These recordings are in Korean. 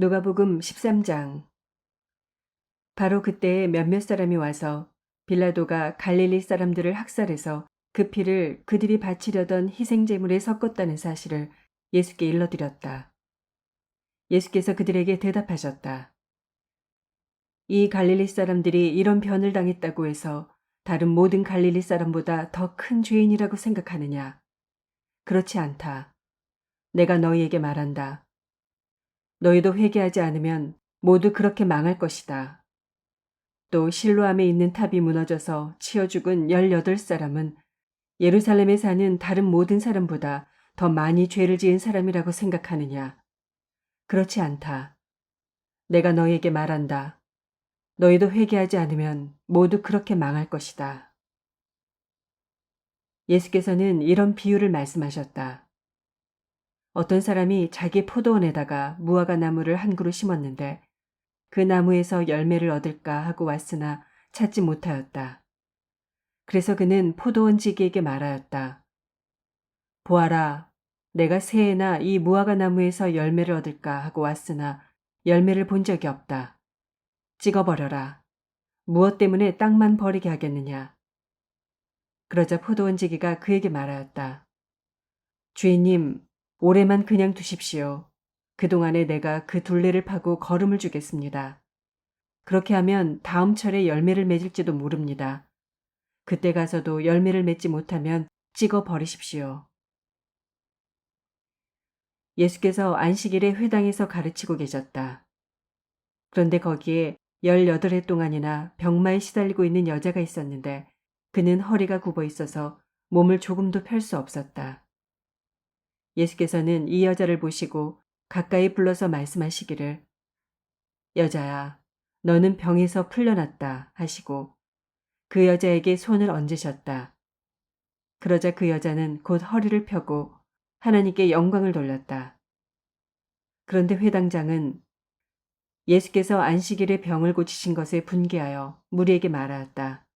누가복음 13장. 바로 그때에 몇몇 사람이 와서 빌라도가 갈릴리 사람들을 학살해서 그 피를 그들이 바치려던 희생제물에 섞었다는 사실을 예수께 일러드렸다. 예수께서 그들에게 대답하셨다. 이 갈릴리 사람들이 이런 변을 당했다고 해서 다른 모든 갈릴리 사람보다 더 큰 죄인이라고 생각하느냐? 그렇지 않다. 내가 너희에게 말한다. 너희도 회개하지 않으면 모두 그렇게 망할 것이다. 또 실로암에 있는 탑이 무너져서 치어 죽은 18사람은 예루살렘에 사는 다른 모든 사람보다 더 많이 죄를 지은 사람이라고 생각하느냐? 그렇지 않다. 내가 너희에게 말한다. 너희도 회개하지 않으면 모두 그렇게 망할 것이다. 예수께서는 이런 비유를 말씀하셨다. 어떤 사람이 자기 포도원에다가 무화과 나무를 한 그루 심었는데 그 나무에서 열매를 얻을까 하고 왔으나 찾지 못하였다. 그래서 그는 포도원 지기에게 말하였다. 보아라, 내가 새해나 이 무화과 나무에서 열매를 얻을까 하고 왔으나 열매를 본 적이 없다. 찍어버려라. 무엇 때문에 땅만 버리게 하겠느냐. 그러자 포도원 지기가 그에게 말하였다. 주인님, 올해만 그냥 두십시오. 그동안에 내가 그 둘레를 파고 거름을 주겠습니다. 그렇게 하면 다음 철에 열매를 맺을지도 모릅니다. 그때 가서도 열매를 맺지 못하면 찍어 버리십시오. 예수께서 안식일에 회당에서 가르치고 계셨다. 그런데 거기에 18해 동안이나 병마에 시달리고 있는 여자가 있었는데 그는 허리가 굽어 있어서 몸을 조금도 펼 수 없었다. 예수께서는 이 여자를 보시고 가까이 불러서 말씀하시기를 여자야, 너는 병에서 풀려났다 하시고 그 여자에게 손을 얹으셨다. 그러자 그 여자는 곧 허리를 펴고 하나님께 영광을 돌렸다. 그런데 회당장은 예수께서 안식일에 병을 고치신 것에 분개하여 무리에게 말하였다.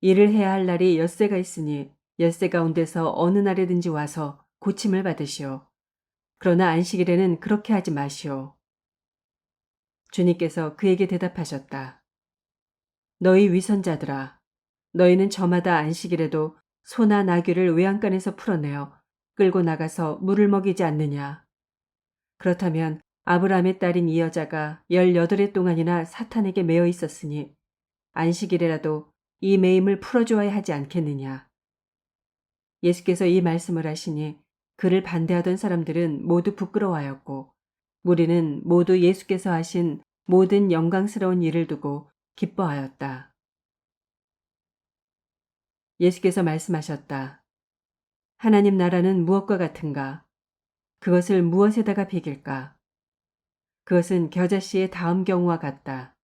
일을 해야 할 날이 엿새가 있으니 엿새 가운데서 어느 날에든지 와서 고침을 받으시오. 그러나 안식일에는 그렇게 하지 마시오. 주님께서 그에게 대답하셨다. 너희 위선자들아, 너희는 저마다 안식일에도 소나 나귀를 외양간에서 풀어내어 끌고 나가서 물을 먹이지 않느냐. 그렇다면 아브라함의 딸인 이 여자가 18해 동안이나 사탄에게 매여 있었으니 안식일에라도 이 매임을 풀어주어야 하지 않겠느냐. 예수께서 이 말씀을 하시니 그를 반대하던 사람들은 모두 부끄러워하였고 무리는 모두 예수께서 하신 모든 영광스러운 일을 두고 기뻐하였다. 예수께서 말씀하셨다. 하나님 나라는 무엇과 같은가? 그것을 무엇에다가 비길까? 그것은 겨자씨의 다음 경우와 같다.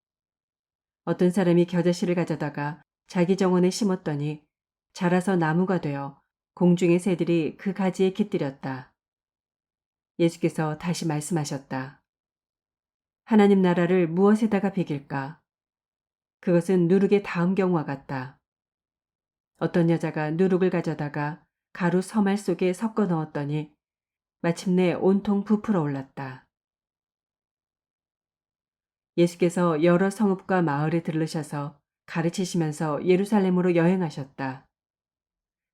어떤 사람이 겨자씨를 가져다가 자기 정원에 심었더니 자라서 나무가 되어 공중의 새들이 그 가지에 깃들였다. 예수께서 다시 말씀하셨다. 하나님 나라를 무엇에다가 비길까? 그것은 누룩의 다음 경우와 같다. 어떤 여자가 누룩을 가져다가 가루 서말 속에 섞어 넣었더니 마침내 온통 부풀어 올랐다. 예수께서 여러 성읍과 마을에 들르셔서 가르치시면서 예루살렘으로 여행하셨다.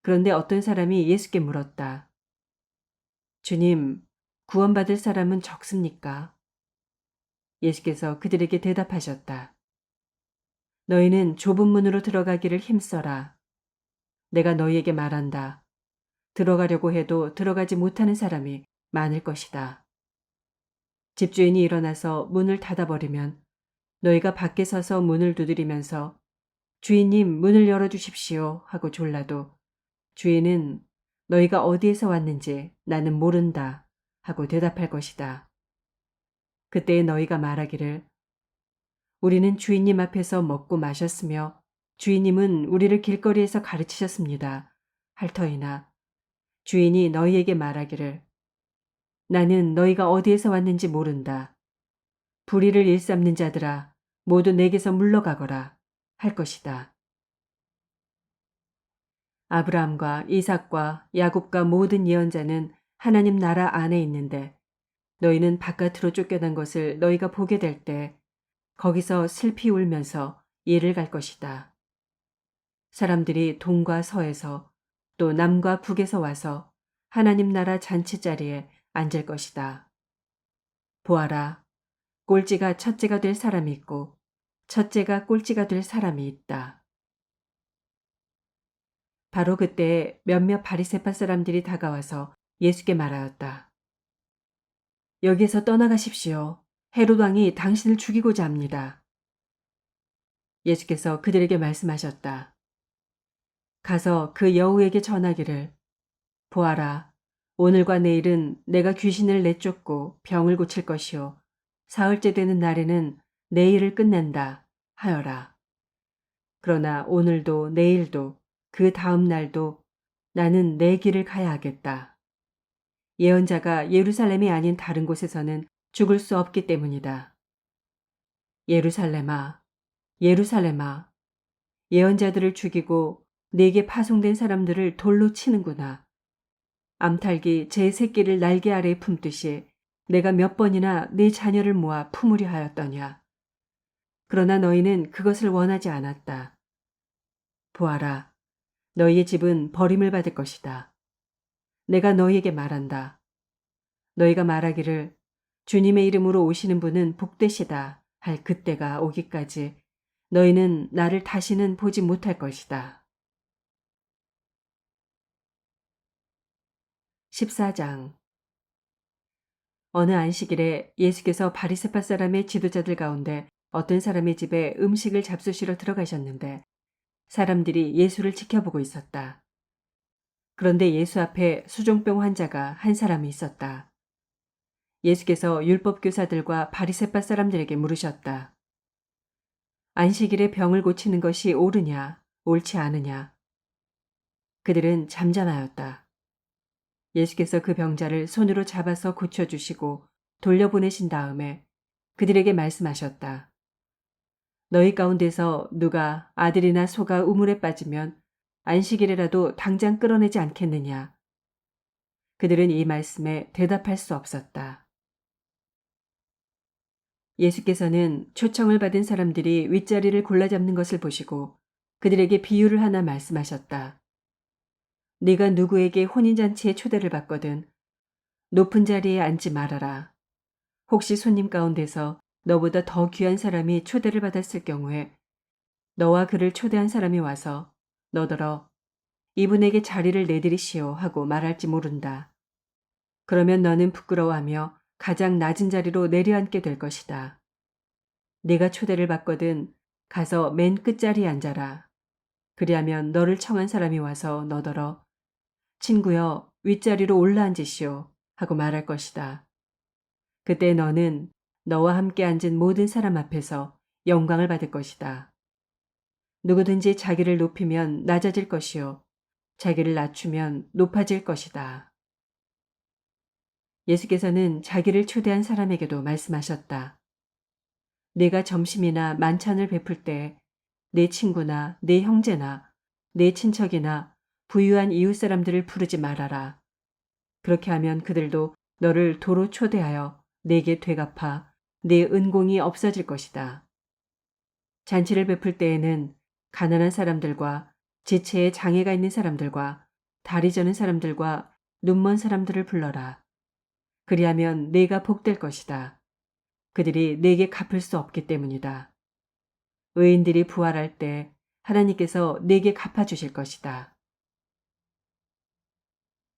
그런데 어떤 사람이 예수께 물었다. 주님, 구원받을 사람은 적습니까? 예수께서 그들에게 대답하셨다. 너희는 좁은 문으로 들어가기를 힘써라. 내가 너희에게 말한다. 들어가려고 해도 들어가지 못하는 사람이 많을 것이다. 집주인이 일어나서 문을 닫아버리면 너희가 밖에 서서 문을 두드리면서 주인님 문을 열어주십시오 하고 졸라도 주인은 너희가 어디에서 왔는지 나는 모른다 하고 대답할 것이다. 그때 너희가 말하기를 우리는 주인님 앞에서 먹고 마셨으며 주인님은 우리를 길거리에서 가르치셨습니다. 할 터이나 주인이 너희에게 말하기를 나는 너희가 어디에서 왔는지 모른다. 불의를 일삼는 자들아 모두 내게서 물러가거라 할 것이다. 아브라함과 이삭과 야곱과 모든 예언자는 하나님 나라 안에 있는데 너희는 바깥으로 쫓겨난 것을 너희가 보게 될 때 거기서 슬피 울면서 이를 갈 것이다. 사람들이 동과 서에서 또 남과 북에서 와서 하나님 나라 잔치자리에 앉을 것이다. 보아라, 꼴찌가 첫째가 될 사람이 있고 첫째가 꼴찌가 될 사람이 있다. 바로 그때 몇몇 바리새파 사람들이 다가와서 예수께 말하였다. 여기에서 떠나가십시오. 헤롯 왕이 당신을 죽이고자 합니다. 예수께서 그들에게 말씀하셨다. 가서 그 여우에게 전하기를 보아라. 오늘과 내일은 내가 귀신을 내쫓고 병을 고칠 것이요. 사흘째 되는 날에는 내 일을 끝낸다 하여라. 그러나 오늘도 내일도 그 다음 날도 나는 내 길을 가야 하겠다. 예언자가 예루살렘이 아닌 다른 곳에서는 죽을 수 없기 때문이다. 예루살렘아, 예루살렘아, 예언자들을 죽이고 네게 파송된 사람들을 돌로 치는구나. 암탉이 제 새끼를 날개 아래에 품듯이 내가 몇 번이나 네 자녀를 모아 품으려 하였더냐. 그러나 너희는 그것을 원하지 않았다. 보아라, 너희의 집은 버림을 받을 것이다. 내가 너희에게 말한다. 너희가 말하기를 주님의 이름으로 오시는 분은 복되시다 할 그때가 오기까지 너희는 나를 다시는 보지 못할 것이다. 14장. 어느 안식일에 예수께서 바리새파 사람의 지도자들 가운데 어떤 사람의 집에 음식을 잡수시러 들어가셨는데 사람들이 예수를 지켜보고 있었다. 그런데 예수 앞에 수종병 환자가 한 사람이 있었다. 예수께서 율법교사들과 바리새파 사람들에게 물으셨다. 안식일에 병을 고치는 것이 옳으냐, 옳지 않으냐. 그들은 잠잠하였다. 예수께서 그 병자를 손으로 잡아서 고쳐주시고 돌려보내신 다음에 그들에게 말씀하셨다. 너희 가운데서 누가 아들이나 소가 우물에 빠지면 안식일이라도 당장 끌어내지 않겠느냐. 그들은 이 말씀에 대답할 수 없었다. 예수께서는 초청을 받은 사람들이 윗자리를 골라잡는 것을 보시고 그들에게 비유를 하나 말씀하셨다. 네가 누구에게 혼인잔치에 초대를 받거든 높은 자리에 앉지 말아라. 혹시 손님 가운데서 너보다 더 귀한 사람이 초대를 받았을 경우에 너와 그를 초대한 사람이 와서 너더러 이분에게 자리를 내드리시오 하고 말할지 모른다. 그러면 너는 부끄러워하며 가장 낮은 자리로 내려앉게 될 것이다. 네가 초대를 받거든 가서 맨 끝자리에 앉아라. 그리하면 너를 청한 사람이 와서 너더러 친구여 윗자리로 올라앉으시오 하고 말할 것이다. 그때 너는 너와 함께 앉은 모든 사람 앞에서 영광을 받을 것이다. 누구든지 자기를 높이면 낮아질 것이요. 자기를 낮추면 높아질 것이다. 예수께서는 자기를 초대한 사람에게도 말씀하셨다. 네가 점심이나 만찬을 베풀 때 내 친구나 내 형제나 내 친척이나 부유한 이웃 사람들을 부르지 말아라. 그렇게 하면 그들도 너를 도로 초대하여 내게 되갚아 내 은공이 없어질 것이다. 잔치를 베풀 때에는 가난한 사람들과 지체에 장애가 있는 사람들과 다리 저는 사람들과 눈먼 사람들을 불러라. 그리하면 네가 복될 것이다. 그들이 네게 갚을 수 없기 때문이다. 의인들이 부활할 때 하나님께서 네게 갚아주실 것이다.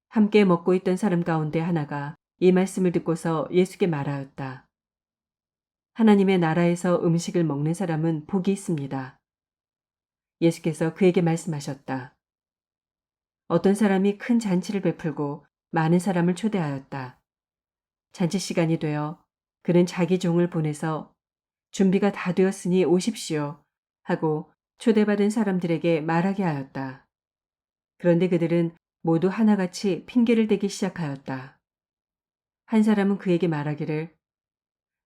함께 먹고 있던 사람 가운데 하나가 이 말씀을 듣고서 예수께 말하였다. 하나님의 나라에서 음식을 먹는 사람은 복이 있습니다. 예수께서 그에게 말씀하셨다. 어떤 사람이 큰 잔치를 베풀고 많은 사람을 초대하였다. 잔치 시간이 되어 그는 자기 종을 보내서 준비가 다 되었으니 오십시오 하고 초대받은 사람들에게 말하게 하였다. 그런데 그들은 모두 하나같이 핑계를 대기 시작하였다. 한 사람은 그에게 말하기를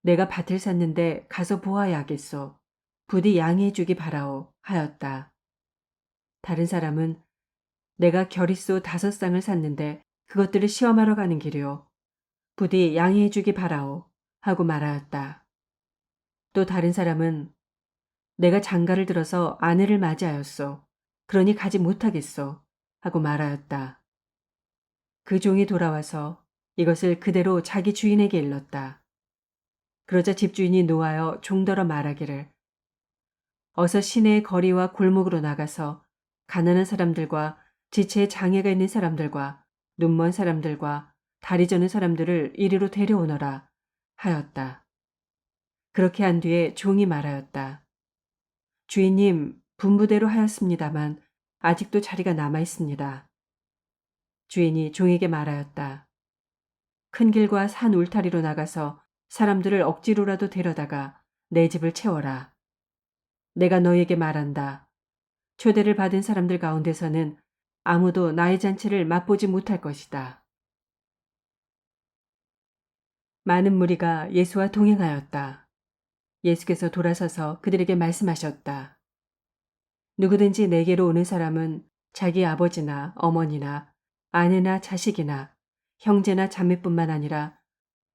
내가 밭을 샀는데 가서 보아야 하겠소. 부디 양해해 주기 바라오 하였다. 다른 사람은 내가 겨릿소 5쌍을 샀는데 그것들을 시험하러 가는 길이요. 부디 양해해 주기 바라오 하고 말하였다. 또 다른 사람은 내가 장가를 들어서 아내를 맞이하였소. 그러니 가지 못하겠소 하고 말하였다. 그 종이 돌아와서 이것을 그대로 자기 주인에게 일렀다. 그러자 집주인이 노하여 종더러 말하기를 어서 시내의 거리와 골목으로 나가서 가난한 사람들과 지체에 장애가 있는 사람들과 눈먼 사람들과 다리 저는 사람들을 이리로 데려오너라 하였다. 그렇게 한 뒤에 종이 말하였다. 주인님, 분부대로 하였습니다만 아직도 자리가 남아 있습니다. 주인이 종에게 말하였다. 큰 길과 산 울타리로 나가서 사람들을 억지로라도 데려다가 내 집을 채워라. 내가 너에게 말한다. 초대를 받은 사람들 가운데서는 아무도 나의 잔치를 맛보지 못할 것이다. 많은 무리가 예수와 동행하였다. 예수께서 돌아서서 그들에게 말씀하셨다. 누구든지 내게로 오는 사람은 자기 아버지나 어머니나 아내나 자식이나 형제나 자매뿐만 아니라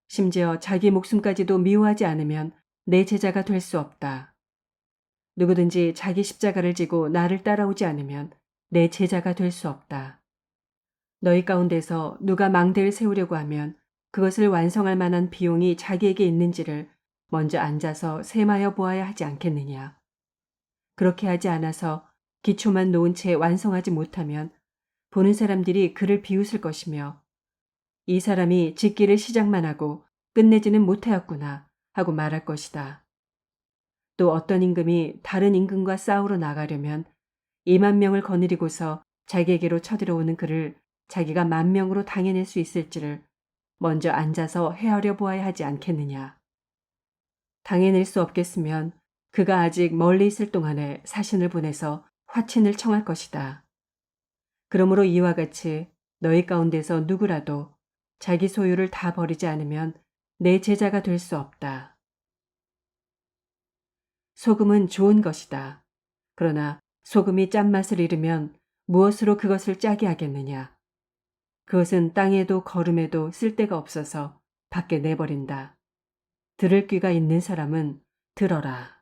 심지어 자기 목숨까지도 미워하지 않으면 내 제자가 될 수 없다. 누구든지 자기 십자가를 지고 나를 따라오지 않으면 내 제자가 될 수 없다. 너희 가운데서 누가 망대를 세우려고 하면 그것을 완성할 만한 비용이 자기에게 있는지를 먼저 앉아서 셈하여 보아야 하지 않겠느냐. 그렇게 하지 않아서 기초만 놓은 채 완성하지 못하면 보는 사람들이 그를 비웃을 것이며 이 사람이 짓기를 시작만 하고 끝내지는 못하였구나 하고 말할 것이다. 또 어떤 임금이 다른 임금과 싸우러 나가려면 2만 명을 거느리고서 자기에게로 쳐들어오는 그를 자기가 10,000명으로 당해낼 수 있을지를 먼저 앉아서 헤아려 보아야 하지 않겠느냐. 당해낼 수 없겠으면 그가 아직 멀리 있을 동안에 사신을 보내서 화친을 청할 것이다. 그러므로 이와 같이 너희 가운데서 누구라도 자기 소유를 다 버리지 않으면 내 제자가 될 수 없다. 소금은 좋은 것이다. 그러나 소금이 짠맛을 잃으면 무엇으로 그것을 짜게 하겠느냐. 그것은 땅에도 거름에도 쓸데가 없어서 밖에 내버린다. 들을 귀가 있는 사람은 들어라.